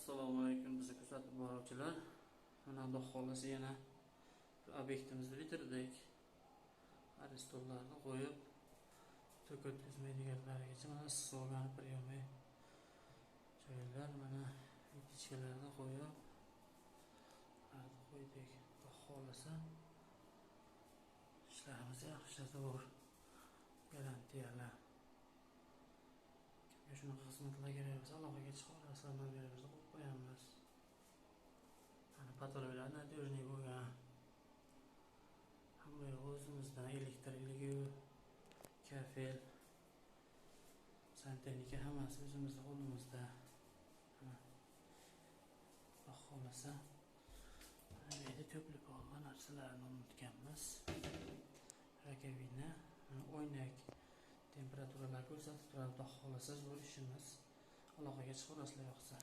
Assalomu alaykum bizni kuzatib boruvchilar. Mana Xudo xolasa yana obyektimizni bitirdik. Stollarni qo'yib, tok o'tkazmaydiganlarigacha mana issiqligini priyomi joylar, mana ichkilarni qo'yib qo'ydik. Xudo xolasa ishlarimiz yaxshi zo'r, garantiyali. Shunaqa xizmatlar kerak bo'lsa aloqaga chiqamiz, nomerimizni qo'yib qo'yamiz. Mana patologlar natijali bo'lgan. Hamma o'zimizdan elektrligi, kafel, santexnika hammasi o'zimizning qo'limizda. Xudo xolasa mana bu to'plab olgan narsalarni unutganmiz. Rakavina, o'ynak temperaturalar ko'rsatib turadi. Xudo xolasa zo'r ishimiz. Aloqaga chiqasizlar yo'qsa.